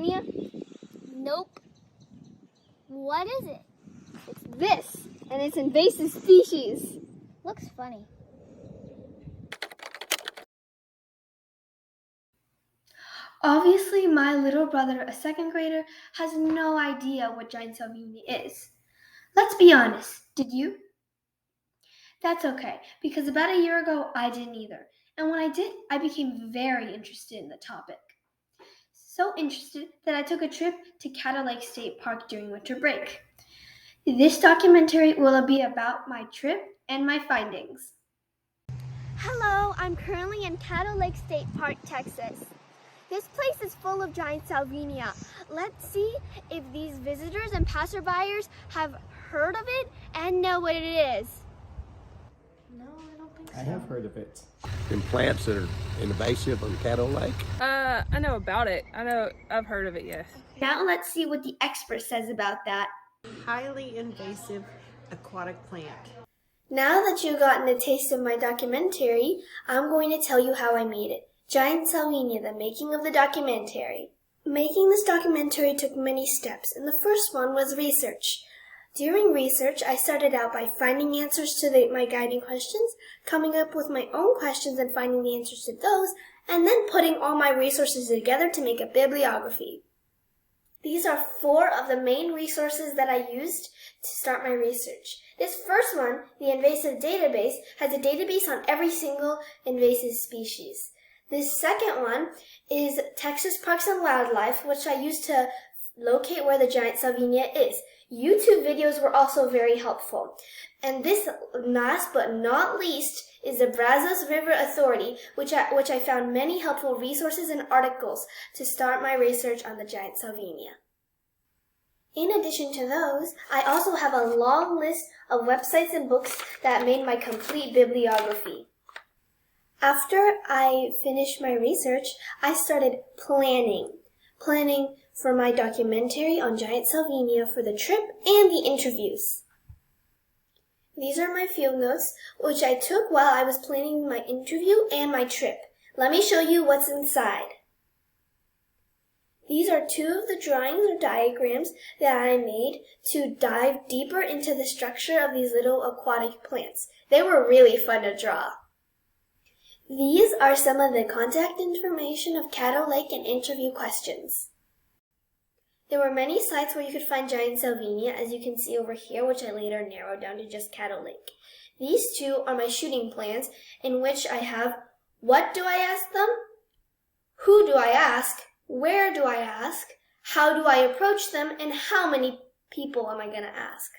Salvinia? Nope. What is it? It's this, and it's invasive species. Looks funny. Obviously, my little brother, a second grader, has no idea what giant salvinia is. Let's be honest, did you? That's okay, because about a year ago, I didn't either. And when I did, I became very interested in the topic. So interested that I took a trip to Caddo Lake State Park during winter break. This documentary will be about my trip and my findings. Hello, I'm currently in Caddo Lake State Park, Texas. This place is full of giant salvinia. Let's see if these visitors and passerbyers have heard of it and know what it is. No, I don't think so. I have heard of it. In plants that are invasive on Caddo Lake? I know about it. I've heard of it, yes. Now let's see what the expert says about that. Highly invasive aquatic plant. Now that you've gotten a taste of my documentary, I'm going to tell you how I made it. Giant Salvinia, the making of the documentary. Making this documentary took many steps, and the first one was research. During research, I started out by finding answers to my guiding questions, coming up with my own questions and finding the answers to those, and then putting all my resources together to make a bibliography. These are 4 of the main resources that I used to start my research. This first one, the invasive database, has a database on every single invasive species. This second one is Texas Parks and Wildlife, which I used to locate where the giant salvinia is. YouTube videos were also very helpful. And this last but not least is the Brazos River Authority, which I found many helpful resources and articles to start my research on the giant salvinia. In addition to those, I also have a long list of websites and books that made my complete bibliography. After I finished my research, I started planning for my documentary on giant salvinia for the trip and the interviews. These are my field notes, which I took while I was planning my interview and my trip. Let me show you what's inside. These are 2 of the drawings or diagrams that I made to dive deeper into the structure of these little aquatic plants. They were really fun to draw. These are some of the contact information of Caddo Lake and interview questions. There were many sites where you could find giant salvinia, as you can see over here, which I later narrowed down to just Caddo Lake. These 2 are my shooting plans, in which I have what do I ask them, who do I ask, where do I ask, how do I approach them, and how many people am I going to ask.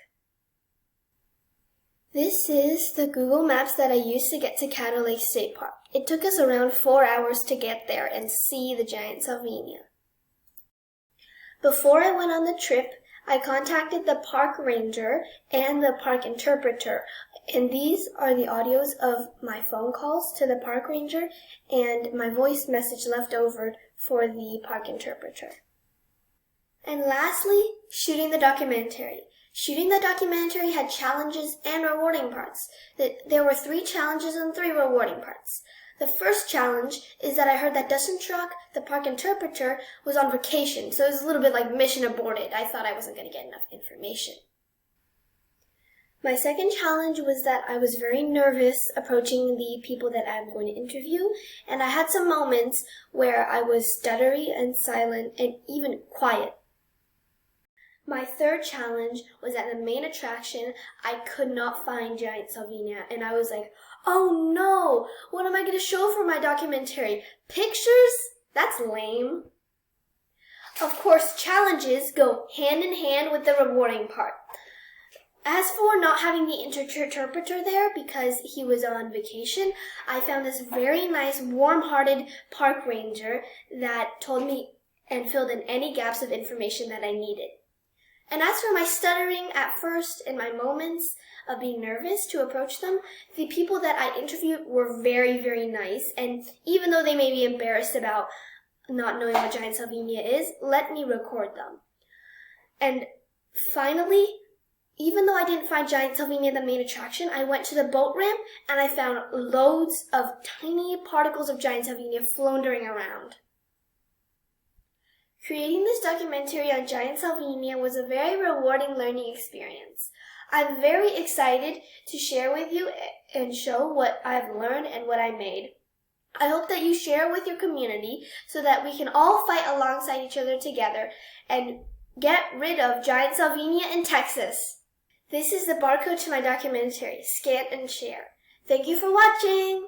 This is the Google Maps that I used to get to Caddo Lake State Park. It took us around 4 hours to get there and see the giant salvinia. Before I went on the trip, I contacted the park ranger and the park interpreter, and these are the audios of my phone calls to the park ranger and my voice message left over for the park interpreter. And lastly, shooting the documentary. Shooting the documentary had challenges and rewarding parts. There were 3 challenges and 3 rewarding parts. The first challenge is that I heard that Dustin Truck, the park interpreter, was on vacation, so it was a little bit like mission aborted. I thought I wasn't going to get enough information. My second challenge was that I was very nervous approaching the people that I'm going to interview, and I had some moments where I was stuttery and silent and even quiet. My third challenge was at the main attraction, I could not find giant salvinia, and I was like, oh no, what am I going to show for my documentary? Pictures? That's lame. Of course, challenges go hand in hand with the rewarding part. As for not having the interpreter there because he was on vacation, I found this very nice, warm-hearted park ranger that told me and filled in any gaps of information that I needed. And as for my stuttering at first and my moments of being nervous to approach them, the people that I interviewed were very, very nice. And even though they may be embarrassed about not knowing what giant salvinia is, let me record them. And finally, even though I didn't find giant salvinia at the main attraction, I went to the boat ramp and I found loads of tiny particles of giant salvinia floundering around. Creating this documentary on giant salvinia was a very rewarding learning experience. I'm very excited to share with you and show what I've learned and what I made. I hope that you share with your community so that we can all fight alongside each other together and get rid of giant salvinia in Texas. This is the barcode to my documentary. Scan and share. Thank you for watching!